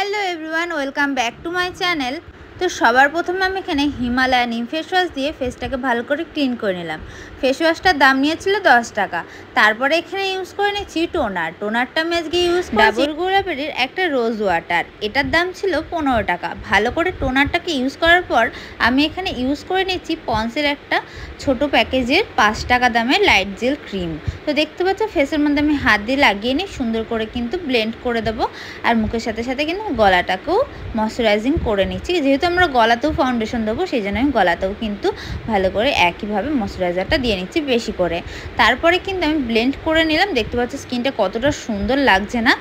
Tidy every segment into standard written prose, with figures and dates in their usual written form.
Hello everyone, welcome back to my channel. তো সবার প্রথমে আমি এখানে হিমালয়া নিম ফেস ওয়াশ দিয়ে ফেসটাকে ভালো করে ক্লিন করে নিলাম। ফেস ওয়াশটার দাম নিয়েছিল 10 টাকা। তারপরে এখানে ইউজ করে নিচ্ছি টোনারটা আমি আজকে ইউজ করছি ডাবর গোলাপের একটা রোজ ওয়াটার। এটার দাম ছিল 15 টাকা। ভালো করে টোনারটাকে ইউজ করার পর আমি এখানে ইউজ করে নিচ্ছি পন্সের একটা ছোট প্যাকেজের 5 টাকা দামের লাইট জেল ক্রিম। তো দেখতে পাচ্ছ ফেসের মধ্যে আমি হাত দিয়ে লাগিয়ে নিই, সুন্দর করে কিন্তু ব্লেন্ড করে দেবো। আর মুখের সাথে সাথে কিন্তু গলাটাকেও ময়শ্চারাইজিং করে নিচ্ছি। যেহেতু আমরা গলাতেও ফাউন্ডেশন দেবো, সেই জন্য আমি গলাতেও কিন্তু ভালো করে একইভাবে ময়শ্চারাইজারটা দিয়ে নিচ্ছি বেশি করে। তারপরে কিন্তু আমি ব্লেন্ড করে নিলাম। দেখতে পাচ্ছ স্কিনটা কতটা সুন্দর লাগছে না।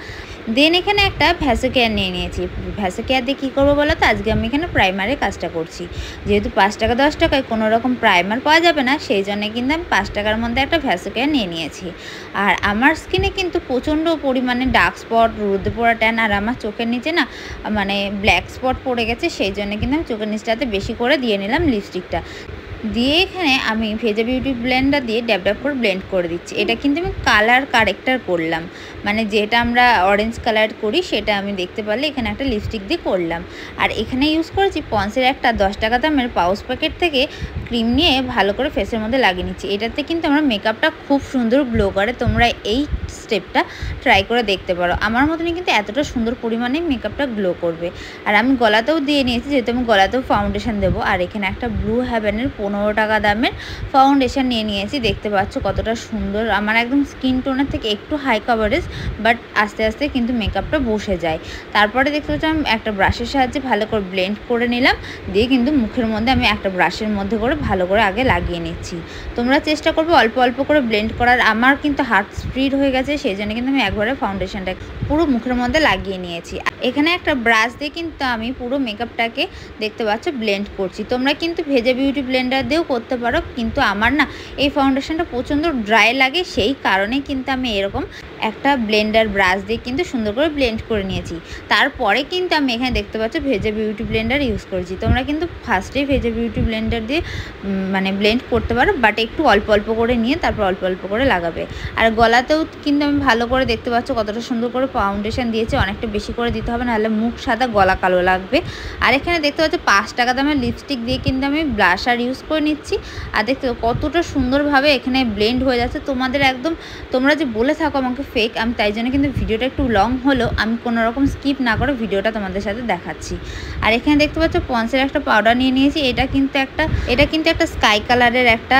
দেন এখানে একটা ভ্যাসোকেয়ার নিয়ে নিয়েছি। ভ্যাসোকেয়ার দিয়ে কী করবো বলো তো, আজকে আমি এখানে প্রাইমারের কাজটা করছি। যেহেতু 5 টাকা 10 টাকায় কোনো রকম প্রাইমার পাওয়া যাবে না, সেই জন্য কিন্তু আমি 5 টাকার মধ্যে একটা ভ্যাসোকেয়ার নিয়ে নিয়েছি। আর আমার স্কিনে কিন্তু প্রচণ্ড পরিমাণে ডার্ক স্পট, রোদে পড়া ট্যান, আর আমার চোখের নিচে না মানে ব্ল্যাক স্পট পড়ে গেছে, সেই জন্য কিন্তু আমি চোখের নিচটাতে বেশি করে দিয়ে নিলাম লিপস্টিকটা। দিয়ে এখানে আমি ভেজা বিউটি ব্লেন্ডার দিয়ে ড্যাব করে ব্লেন্ড করে দিচ্ছি। এটা কিন্তু আমি কালার কারেক্টার করলাম, মানে যেটা আমরা অরেঞ্জ কালার করি সেটা আমি দেখতে পারলে এখানে একটা লিপস্টিক দিয়ে করলাম। আর এখানে ইউজ করেছি পন্সের একটা 10 টাকা দামের পাউচ প্যাকেট থেকে ক্রিম নিয়ে ভালো করে ফেসের মধ্যে লাগিয়ে নিচ্ছি। এটাতে কিন্তু আমার মেকআপটা খুব সুন্দর গ্লো করে। তোমরা এই স্টেপটা ট্রাই করে দেখতে পারো। আমার মতনই কিন্তু এতটা সুন্দর পরিমাণে মেকআপটা গ্লো করবে। আর আমি গলাতেও দিয়ে নিয়েছি, যেহেতু আমি গলাতেও ফাউন্ডেশন দেবো। আর এখানে একটা ব্লু হেভেনের 15 টাকা দামের ফাউন্ডেশন নিয়ে নিয়েছি। দেখতে পাচ্ছ কতটা সুন্দর। আমার একদম স্কিন টোনের থেকে একটু হাই কভারেজ, বাট আস্তে আস্তে কিন্তু মেকআপটা বসে যায়। তারপরে দেখতে পাচ্ছ আমি একটা ব্রাশের সাহায্যে ভালো করে ব্লেন্ড করে নিলাম। দিয়ে কিন্তু মুখের মধ্যে আমি একটা ব্রাশের মধ্যে করে ভালো করে আগে লাগিয়ে নিচ্ছি। তোমরা চেষ্টা করবে অল্প অল্প করে ব্লেন্ড করার। আমার কিন্তু হাত স্প্রিড হয়ে গেছে, সেই জন্য কিন্তু আমি একবারে ফাউন্ডেশনটা পুরো মুখের মধ্যে লাগিয়ে নিয়েছি। এখানে একটা ব্রাশ দিয়ে কিন্তু আমি পুরো মেকআপটাকে দেখতে পাচ্ছ ব্লেন্ড করছি। তোমরা কিন্তু ভেজা বিউটি ব্লেন্ডার দিয়েও করতে পারো, কিন্তু আমার না এই ফাউন্ডেশনটা প্রচণ্ড ড্রাই লাগে, সেই কারণে কিন্তু আমি এরকম একটা ব্লেন্ডার ব্রাশ দিয়ে কিন্তু সুন্দর করে ব্লেন্ড করে নিয়েছি। তারপরে কিন্তু আমি এখানে দেখতে পাচ্ছ ভেজা বিউটি ব্লেন্ডার ইউজ করেছি। তোমরা কিন্তু ফার্স্টেই ভেজা বিউটি ব্লেন্ডার দিয়ে মানে ব্লেন্ড করতে পারো, বাট একটু অল্প অল্প করে নিয়ে তারপর অল্প অল্প করে লাগাবে। আর গলাতেও কিন্তু আমি ভালো করে দেখতে পাচ্ছ কতটা সুন্দর করে ফাউন্ডেশন দিয়েছি। অনেকটা বেশি করে দিতে হবে, নাহলে মুখ সাদা গলা কালো লাগবে। আর এখানে দেখতে পাচ্ছ 5 টাকা দামের লিপস্টিক দিয়ে কিন্তু আমি ব্লাশার ইউজ করে নিচ্ছি। আর দেখতে কতটা সুন্দরভাবে এখানে ব্লেন্ড হয়ে যাচ্ছে। তোমাদের একদম তোমরা যে বলে থাকো আমাকে ফেক, আমি তাই জন্য কিন্তু ভিডিওটা একটু লং হলেও আমি কোনো রকম স্কিপ না করে ভিডিওটা তোমাদের সাথে দেখাচ্ছি। আর এখানে দেখতে পাচ্ছ পন্সের একটা পাউডার নিয়ে নিয়েছি। এটা কিন্তু একটা স্কাই কালারের একটা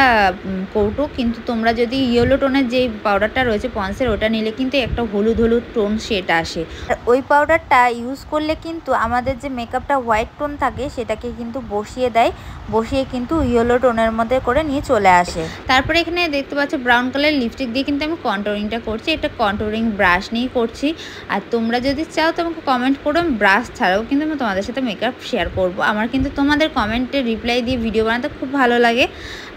কৌটো, কিন্তু তোমরা যদি ইয়েলো টোনের যে পাউডারটা রয়েছে পন্সের, ওটা নিলে কিন্তু একটা হলুদ হলুদ টোন শেড আসে। আর ওই পাউডারটা ইউজ করলে কিন্তু আমাদের যে মেকআপটা হোয়াইট টোন থাকে সেটাকে কিন্তু বসিয়ে কিন্তু ইয়েলো টোনের মধ্যে করে নিয়ে চলে আসে। তারপরে এখানে দেখতে পাচ্ছ ব্রাউন কালার লিপস্টিক দিয়ে কিন্তু আমি কন্ট্রোলিংটা করছি। এটা কন্ট্রোলিং ব্রাশ নিয়েই করছি। আর তোমরা যদি চাও তো আমাকে কমেন্ট করো, ব্রাশ ছাড়াও কিন্তু আমি তোমাদের সাথে মেকআপ শেয়ার করব। আমার কিন্তু তোমাদের কমেন্টে রিপ্লাই দিয়ে ভিডিও বানাতে খুব ভালো লাগে।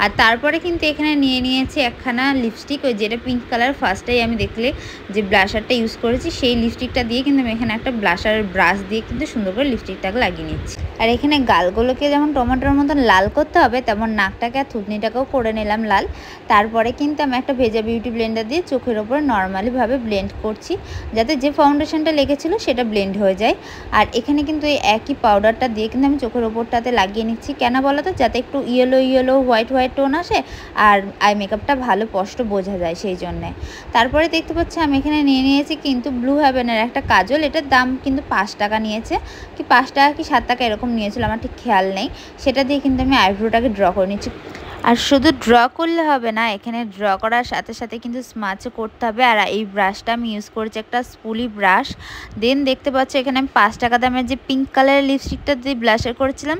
আর তারপরে কিন্তু এখানে নিয়ে নিয়েছি একখানা লিপস্টিক, ওই যেটা পিঙ্ক কালার ফার্স্টেই আমি দেখলে যে ব্লাশারটা ইউজ করেছি, সেই লিপস্টিকটা দিয়ে কিন্তু আমি এখানে একটা ব্লাশারের ব্রাশ দিয়ে কিন্তু সুন্দর করে লিপস্টিকটাকে লাগিয়ে নিচ্ছি। আর এখানে গালগুলোকে যেমন টমেটোর মতন লাল করতে হবে, তেমন নাকটাকে আর থুতনিটাকেও করে নিলাম লাল। তারপরে কিন্তু আমি একটা ভেজা বিউটি ব্লেন্ডার দিয়ে চোখের ওপরে নর্মালিভাবে ব্লেন্ড করছি, যাতে যে ফাউন্ডেশনটা লেগেছিলো সেটা ব্লেন্ড হয়ে যায়। আর এখানে কিন্তু এই একই পাউডারটা দিয়ে কিন্তু আমি চোখের ওপরটাতে লাগিয়ে নিচ্ছি। কেন বলো তো, যাতে একটু ইয়েলো হোয়াইট টোন আসে আর আই মেকআপটা ভালো স্পষ্ট বোঝা যায়, সেই জন্যে। তারপরে দেখতে পাচ্ছি আমি এখানে নিয়ে নিয়েছি কিন্তু ব্লু হেভেনের একটা কাজল। এটার দাম কিন্তু 5 টাকা নিয়েছে, কি 5 টাকা কি 7 টাকা এরকম নিয়েছিল, আমার ঠিক খেয়াল নেই। সেটা দিয়ে কিন্তু আমি আইব্রোটাকে ড্র করে নিচ্ছি। আর শুধু ড্র করলে হবে না, এখানে ড্র করার সাথে সাথে কিন্তু স্মাচও করতে হবে। আর এই ব্রাশটা আমি ইউজ করেছি একটা স্পুলি ব্রাশ। দেন দেখতে পাচ্ছ এখানে আমি 5 টাকা দামের যে পিঙ্ক কালারের লিপস্টিকটা দিয়ে ব্লাশার করেছিলাম,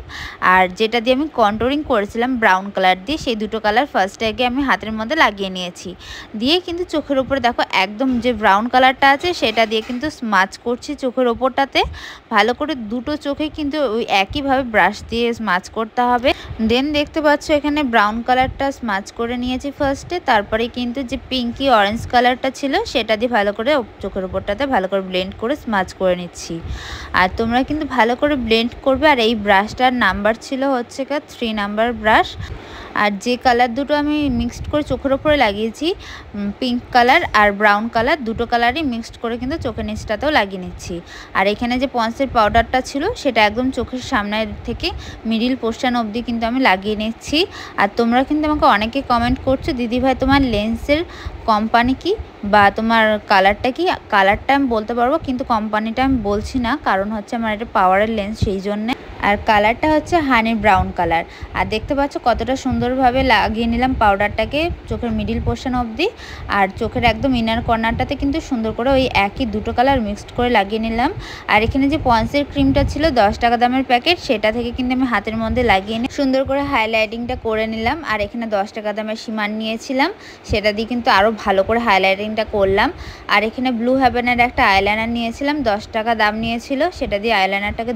আর যেটা দিয়ে আমি কন্ট্রোলিং করেছিলাম ব্রাউন কালার দিয়ে, সেই দুটো কালার ফার্স্টে আগে আমি হাতের মধ্যে লাগিয়ে নিয়েছি। দিয়ে কিন্তু চোখের উপরে দেখো একদম যে ব্রাউন কালারটা আছে সেটা দিয়ে কিন্তু স্মাচ করছি চোখের ওপরটাতে। ভালো করে দুটো চোখে কিন্তু ওই একইভাবে ব্রাশ দিয়ে স্মাচ করতে হবে। দেন দেখতে পাচ্ছ এখানে ব্রাউন কালারটা স্মাচ করে নিয়েছি ফার্স্টে। তারপরে কিন্তু যে পিঙ্কি অরেঞ্জ কালারটা ছিল সেটা দিয়ে ভালো করে চোখের উপরটাতে ভালো করে ব্লেন্ড করে স্মাচ করে নিচ্ছি। আর তোমরা কিন্তু ভালো করে ব্লেন্ড করবে। আর এই ব্রাশটার নাম্বার ছিল হচ্ছে 3 নাম্বার ব্রাশ। আর যে কালার দুটো আমি মিক্সড করে চোখের ওপরে লাগিয়েছি, পিঙ্ক কালার আর ব্রাউন কালার, দুটো কালারই মিক্সড করে কিন্তু চোখের নিচটাতেও লাগিয়ে নিচ্ছি। আর এখানে যে পন্সের পাউডারটা ছিল সেটা একদম চোখের সামনের থেকে মিডিল পোর্শন অবধি কিন্তু আমি লাগিয়ে নিচ্ছি। আর তোমরা কিন্তু আমাকে অনেকে কমেন্ট করছো, দিদিভাই তোমার লেন্সের কোম্পানি কি বা তোমার কালারটা কি? কালারটা আমি বলতে পারবো, কিন্তু কোম্পানিটা আমি বলছি না, কারণ হচ্ছে আমার এটা পাওয়ারের লেন্স, সেই জন্যে। আর কালারটা হচ্ছে হানি ব্রাউন কালার। আর দেখতে পাচ্ছ কতটা সুন্দরভাবে লাগিয়ে নিলাম পাউডারটাকে চোখের মিডিল পোর্শন অবধি। আর চোখের একদম ইনার কর্নারটাতে কিন্তু সুন্দর করে ওই একই দুটো কালার মিক্সড করে লাগিয়ে নিলাম। আর এখানে যে পন্সের ক্রিমটা ছিল 10 টাকা দামের প্যাকেট, সেটা থেকে কিন্তু আমি হাতের মধ্যে লাগিয়ে নিয়ে সুন্দর করে হাইলাইটিংটা করে নিলাম। আর এখানে 10 টাকা দামের সিমান নিয়েছিলাম, সেটা দিয়ে কিন্তু আরও ভালো করে হাইলাইটিংটা করলাম। আর এখানে ব্লু হেভেনের একটা আইলাইনার নিয়েছিলাম, 10 টাকা দাম নিয়েছিল, সেটা দিয়ে আইলাইনারটাকে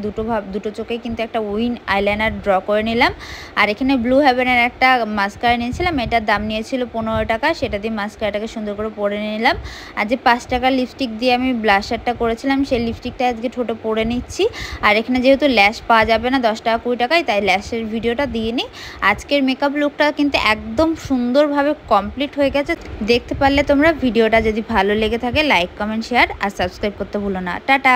দুটো চোখে কিন্তু একটা উইন আইলাইনার ড্র করে নিলাম। আর এখানে ব্লু হেভেনের একটা মাস্কারা নিয়েছিলাম, এটার দাম নিয়েছিল 15 টাকা, সেটা দিয়ে মাস্কারাটাকে সুন্দর করে পরে নিলাম। আর যে 5 টাকার লিপস্টিক দিয়ে আমি ব্লাশারটা করেছিলাম, সেই লিপস্টিকটা আজকে ঠোঁটে পরে নিচ্ছি। আর এখানে যেহেতু ল্যাশ পাওয়া যাবে না 10 টাকা 20 টাকায়, তাই ল্যাশের ভিডিওটা দিয়ে নিই। আজকের মেকআপ লুকটা কিন্তু একদম সুন্দরভাবে কমপ্লিট হয়ে গেছে। দেখতে পারলে তোমরা। ভিডিওটা যদি ভালো লেগে থাকে লাইক, কমেন্ট, শেয়ার আর সাবস্ক্রাইব করতে ভুলো না। টাটা।